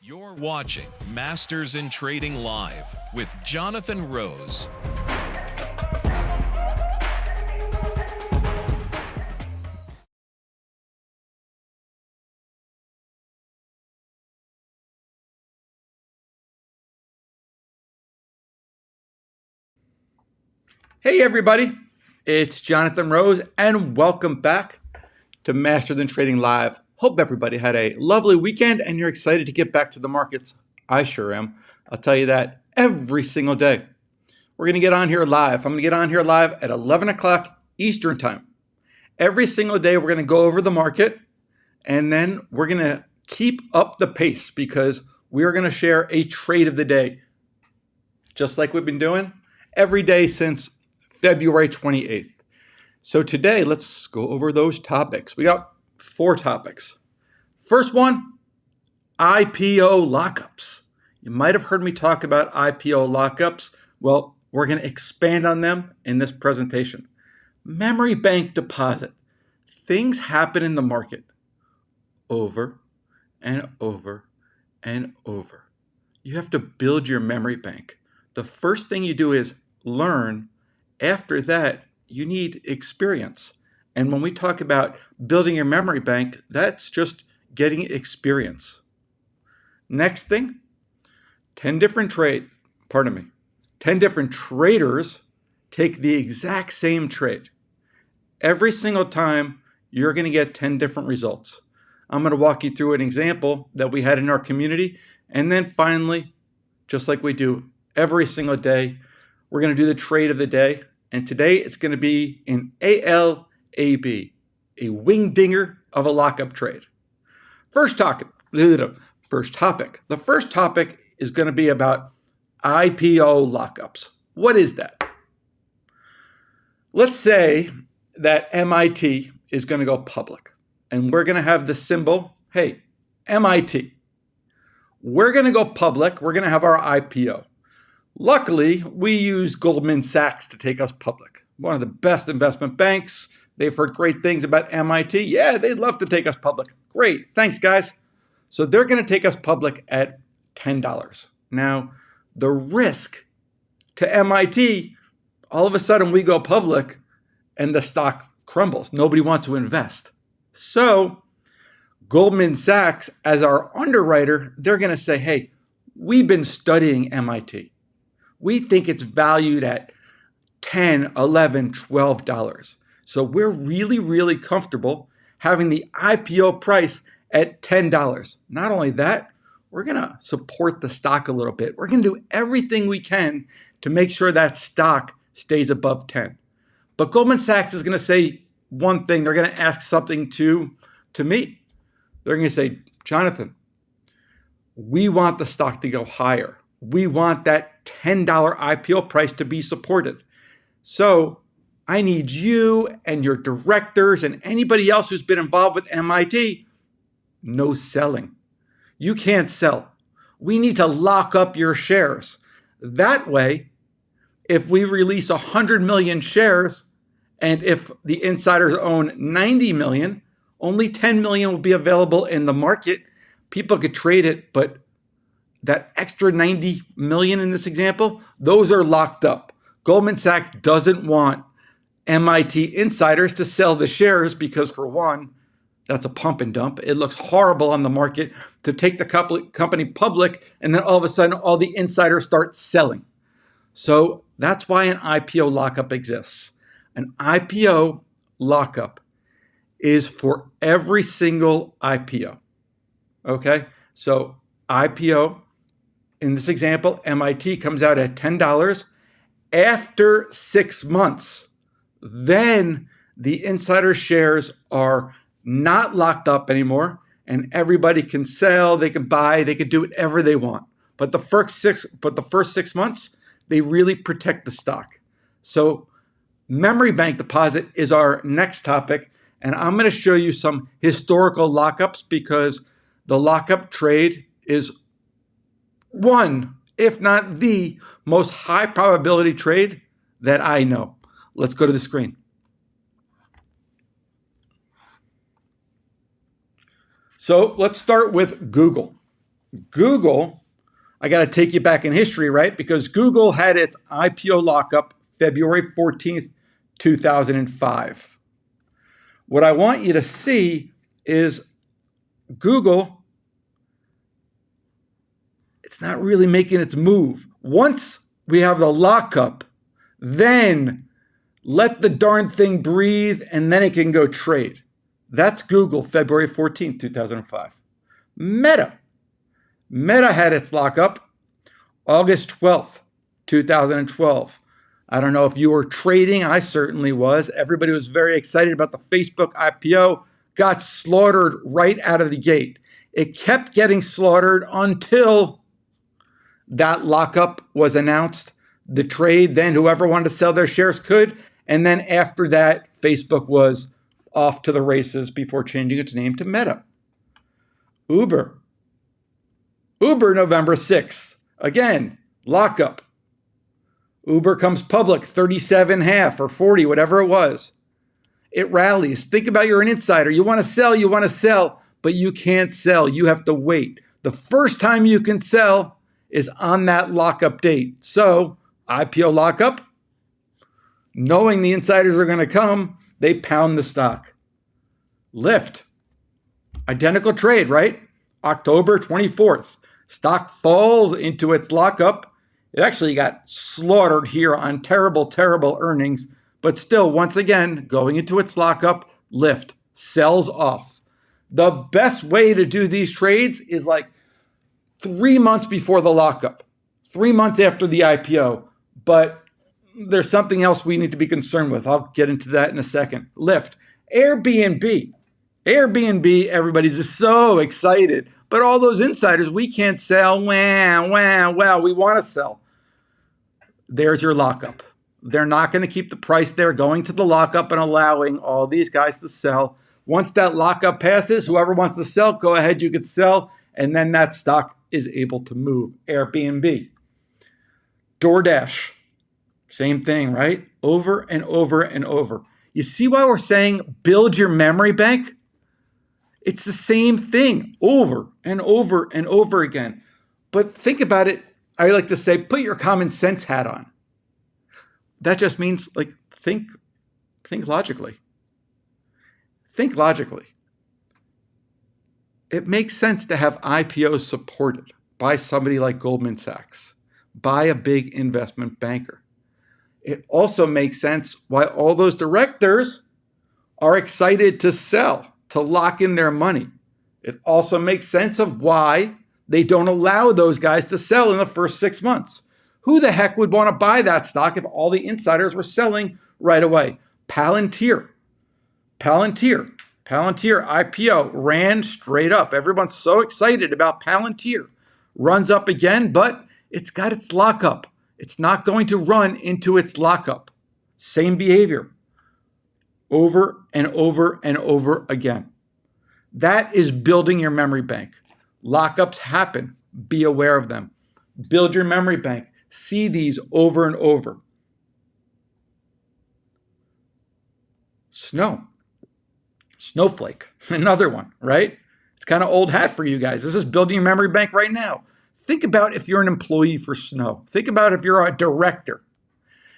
You're watching Masters in Trading Live with Jonathan Rose. Hey everybody, it's Jonathan Rose and welcome back to Masters in Trading Live. Hope everybody had a lovely weekend and you're excited to get back to the markets. I sure am. I'll tell you that every single day. We're going to get on here live. I'm going to get on here live at 11 o'clock Eastern time. Every single day we're going to go over the market and then we're going to keep up the pace because we are going to share a trade of the day just like we've been doing every day since February 28th. So today, let's go over those topics. We got 4 topics. First one, IPO lockups. You might have heard me talk about IPO lockups. Well, we're going to expand on them in this presentation. Memory bank deposit. Things happen in the market over and over and over. You have to build your memory bank. The first thing you do is learn. After that, you need experience. And when we talk about building your memory bank, that's just getting experience. Next thing, 10 different traders take the exact same trade. Every single time, you're going to get 10 different results. I'm going to walk you through an example that we had in our community. And then finally, just like we do every single day, we're going to do the trade of the day. And today it's going to be an ALAB, a wing dinger of a lockup trade. First topic. The first topic is going to be about IPO lockups. What is that? Let's say that MIT is going to go public and we're going to have the symbol, hey, MIT. We're going to go public. We're going to have our IPO. Luckily, we use Goldman Sachs to take us public. One of the best investment banks. They've heard great things about MIT. Yeah, they'd love to take us public. Great. Thanks, guys. So they're going to take us public at $10. Now, the risk to MIT, all of a sudden we go public and the stock crumbles. Nobody wants to invest. So Goldman Sachs, as our underwriter, they're going to say, hey, we've been studying MIT. We think it's valued at $10, $11, $12. So we're really, really comfortable having the IPO price at $10. Not only that, we're going to support the stock a little bit. We're going to do everything we can to make sure that stock stays above 10. But Goldman Sachs is going to say one thing. They're going to ask something to me. They're going to say, Jonathan, we want the stock to go higher. We want that $10 IPO price to be supported. So I need you and your directors and anybody else who's been involved with MIT, no selling. You can't sell. We need to lock up your shares. That way, if we release 100 million shares, and if the insiders own 90 million, only 10 million will be available in the market. People could trade it, but that extra 90 million in this example, those are locked up. Goldman Sachs doesn't want MIT insiders to sell the shares because, for one, that's a pump and dump. It looks horrible on the market to take the company public and then all of a sudden all the insiders start selling. So that's why an IPO lockup exists. An IPO lockup is for every single IPO. Okay? So IPO, in this example, MIT comes out at $10. After 6 months, then the insider shares are not locked up anymore and everybody can sell, they can buy, they can do whatever they want. But the first 6 months, they really protect the stock. So memory bank deposit is our next topic. And I'm going to show you some historical lockups because the lockup trade is one, if not the most high probability trade that I know. Let's go to the screen. So let's start with Google. Google, I got to take you back in history, right? Because Google had its IPO lockup February 14th, 2005. What I want you to see is Google, it's not really making its move. Once we have the lockup, then let the darn thing breathe and then it can go trade. That's Google, February 14th, 2005. Meta had its lockup August 12th, 2012. I don't know if you were trading. I certainly was. Everybody was very excited about the Facebook IPO. Got slaughtered right out of the gate. It kept getting slaughtered until that lockup was announced. The trade, then whoever wanted to sell their shares could. And then after that, Facebook was off to the races before changing its name to Meta. Uber, November 6th. Again, lockup. Uber comes public, 37.5 or 40, whatever it was. It rallies. Think about you're an insider. You want to sell, but you can't sell. You have to wait. The first time you can sell is on that lockup date. So, IPO lockup, knowing the insiders are going to come, they pound the stock. Lyft, identical trade, right? October 24th. Stock falls into its lockup. It actually got slaughtered here on terrible, terrible earnings, but still, once again, going into its lockup, Lyft sells off. The best way to do these trades is like 3 months before the lockup, 3 months after the IPO, but there's something else we need to be concerned with. I'll get into that in a second. Lyft, Airbnb, everybody's just so excited, but all those insiders, we can't sell. Wow, we want to sell. There's your lockup. They're not going to keep the price there, going to the lockup and allowing all these guys to sell. Once that lockup passes, whoever wants to sell, go ahead, you can sell, and then that stock is able to move. Airbnb. DoorDash, same thing, right? Over and over and over. You see why we're saying build your memory bank? It's the same thing over and over and over again. But think about it. I like to say, put your common sense hat on. That just means like think logically. Think logically. It makes sense to have IPOs supported by somebody like Goldman Sachs, by a big investment banker. It also makes sense why all those directors are excited to sell, to lock in their money. It also makes sense of why they don't allow those guys to sell in the first 6 months. Who the heck would want to buy that stock if all the insiders were selling right away? Palantir IPO ran straight up. Everyone's so excited about Palantir. Runs up again, but it's got its lockup. It's not going to run into its lockup. Same behavior. Over and over and over again. That is building your memory bank. Lockups happen. Be aware of them. Build your memory bank. See these over and over. Snowflake, another one, right? It's kind of old hat for you guys. This is building your memory bank right now. Think about if you're an employee for Snow. Think about if you're a director.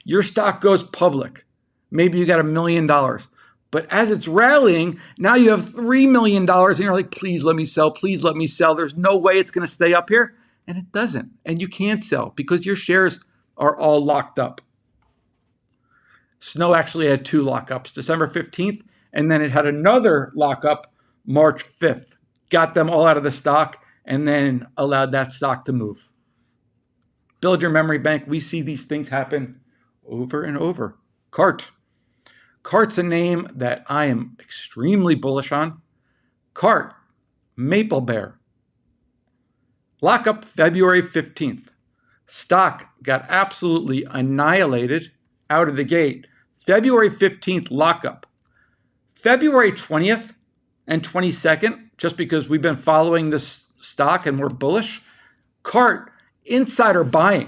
Your stock goes public. Maybe you got $1 million. But as it's rallying, now you have $3 million and you're like, please let me sell. Please let me sell. There's no way it's going to stay up here. And it doesn't. And you can't sell because your shares are all locked up. Snow actually had 2 lockups, December 15th, and then it had another lockup March 5th. Got them all out of the stock and then allowed that stock to move. Build your memory bank. We see these things happen over and over. Cart's a name that I am extremely bullish on. Cart, Maple Bear. Lockup February 15th. Stock got absolutely annihilated out of the gate. February 15th lockup. February 20th and 22nd, just because we've been following this stock and we're bullish. Cart, insider buys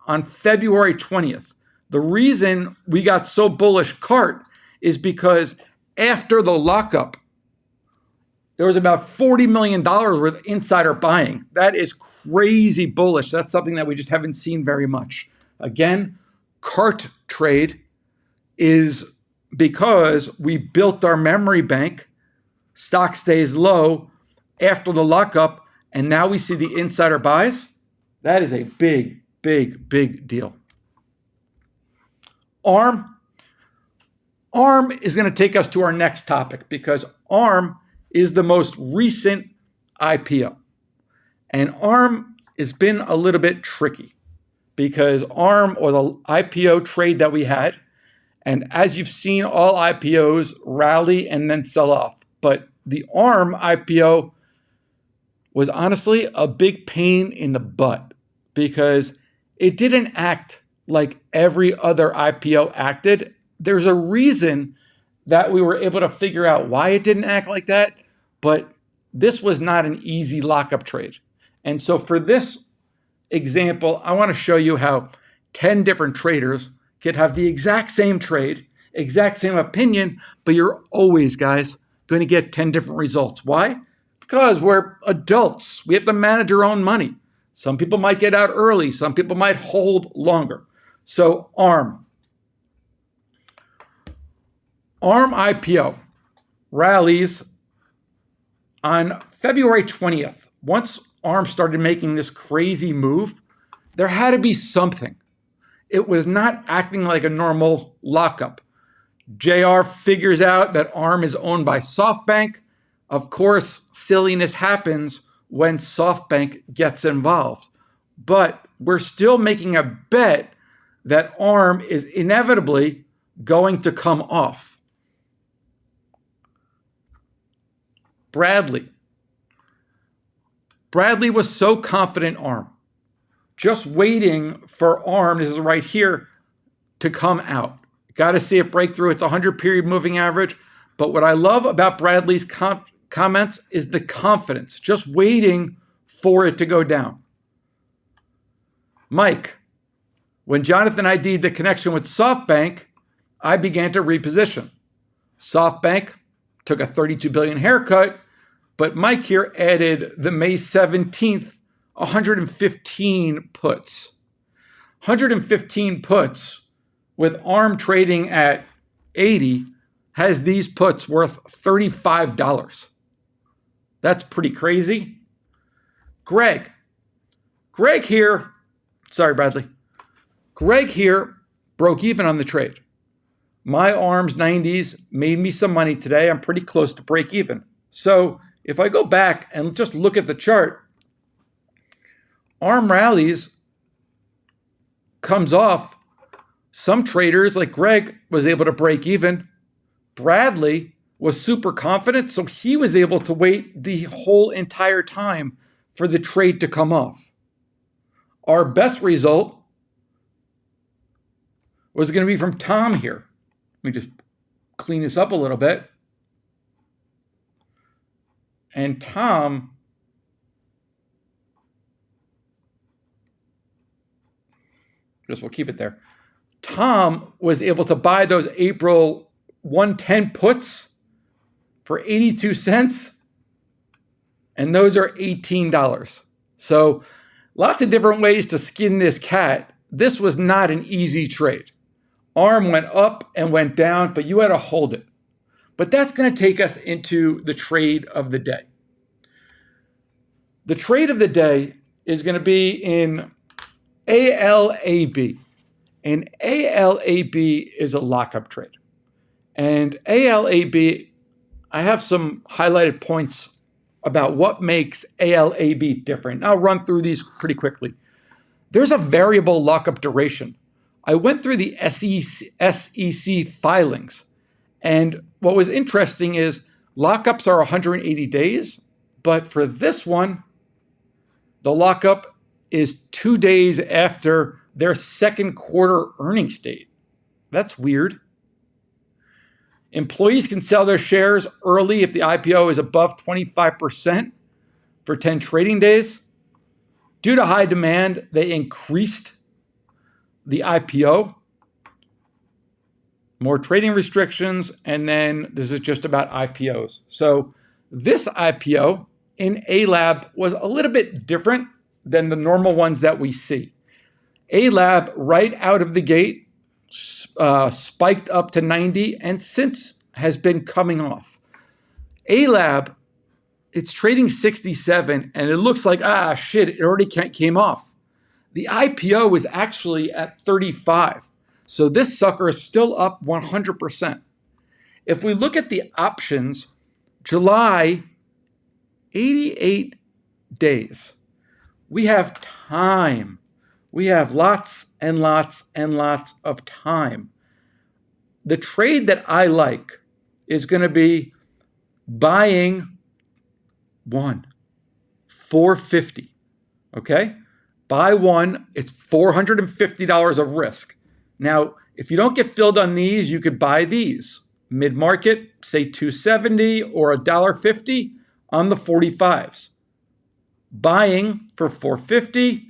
on February 20th. The reason we got so bullish Cart is because after the lockup, There was about $40 million worth of insider buying. That is crazy bullish. That's something that we just haven't seen very much. Again, cart trade is because we built our memory bank, stock stays low after the lockup, and now we see the insider buys. That is a big, big, big deal. ARM is going to take us to our next topic because ARM is the most recent IPO. And ARM has been a little bit tricky because ARM was an IPO trade that we had. And as you've seen, all IPOs rally and then sell off. But the ARM IPO was honestly a big pain in the butt because it didn't act like every other IPO acted. There's a reason that we were able to figure out why it didn't act like that, but this was not an easy lockup trade. And so for this example, I want to show you how 10 different traders could have the exact same trade, exact same opinion, but you're always, guys, going to get 10 different results. Why? Because we're adults. We have to manage our own money. Some people might get out early. Some people might hold longer. So ARM IPO rallies on February 20th. Once ARM started making this crazy move, there had to be something. It was not acting like a normal lockup. JR figures out that ARM is owned by SoftBank. Of course, silliness happens when SoftBank gets involved. But we're still making a bet that ARM is inevitably going to come off. Bradley was so confident ARM, just waiting for ARM, this is right here, to come out. Got to see it break through its 100-period moving average. But what I love about Bradley's comments is the confidence, just waiting for it to go down. Mike, when Jonathan ID'd the connection with SoftBank, I began to reposition. SoftBank took a $32 billion haircut, but Mike here added the May 17th 115 puts. 115 puts with ARM trading at 80 has these puts worth $35. That's pretty crazy. Greg here, sorry, Bradley. Greg here broke even on the trade. My ARM's 90s made me some money today. I'm pretty close to break even. So if I go back and just look at the chart, ARM rallies, comes off. Some traders like Greg was able to break even. Bradley was super confident, so he was able to wait the whole entire time for the trade to come off. Our best result was going to be from Tom here. Let me just clean this up a little bit. And Tom we'll keep it there. Tom was able to buy those April 110 puts for 82 cents, and those are $18. So lots of different ways to skin this cat. This was not an easy trade. ARM went up and went down, but you had to hold it. But that's going to take us into the trade of the day. The trade of the day is going to be in ALAB. And ALAB is a lockup trade. And ALAB, I have some highlighted points about what makes ALAB different. I'll run through these pretty quickly. There's a variable lockup duration. I went through the SEC filings. And what was interesting is lockups are 180 days. But for this one, the lockup is 2 days after their second quarter earnings date. That's weird. Employees can sell their shares early if the IPO is above 25% for 10 trading days. Due to high demand, they increased the IPO. More trading restrictions, and then this is just about IPOs. So This IPO in ALAB was a little bit different than the normal ones that we see. ALAB right out of the gate spiked up to 90 and since has been coming off. ALAB, it's trading 67 and it looks like, shit, it already came off. The IPO was actually at 35. So this sucker is still up 100%. If we look at the options, July, 88 days. We have time. We have lots and lots and lots of time. The trade that I like is going to be buying one, 450. Okay? Buy one, it's $450 of risk. Now, if you don't get filled on these, you could buy these. Mid-market, say 270 or $1.50 on the 45s. Buying for 450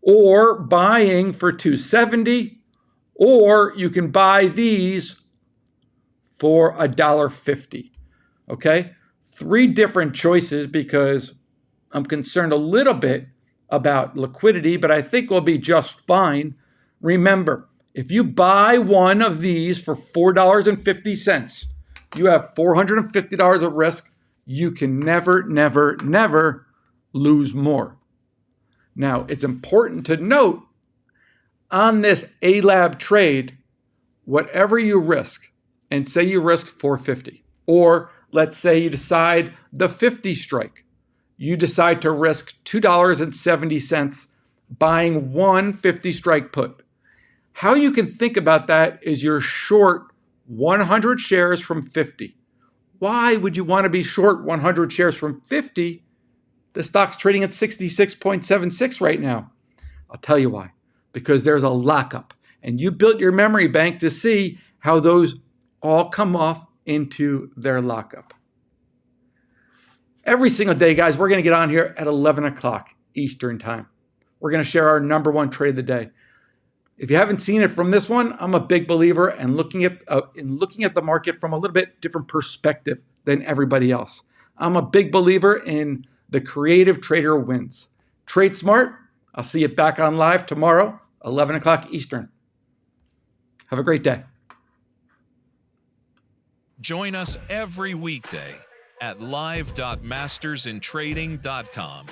or buying for 270, or you can buy these for $1.50. Okay? 3 different choices because I'm concerned a little bit about liquidity, but I think we'll be just fine. Remember, if you buy one of these for $4.50, you have $450 of risk. You can never, never, never lose more. Now, it's important to note on this ALAB trade, whatever you risk, and say you risk 450, or let's say you decide the 50 strike, you decide to risk $2.70 buying one 50 strike put. How you can think about that is you're short 100 shares from 50. Why would you want to be short 100 shares from 50? The stock's trading at 66.76 right now. I'll tell you why. Because there's a lockup. And you built your memory bank to see how those all come off into their lockup. Every single day, guys, we're going to get on here at 11 o'clock Eastern time. We're going to share our number one trade of the day. If you haven't seen it from this one, I'm a big believer in looking at the market from a little bit different perspective than everybody else. I'm a big believer in the creative trader wins. Trade smart. I'll see you back on live tomorrow, 11 o'clock Eastern. Have a great day. Join us every weekday at live.mastersintrading.com.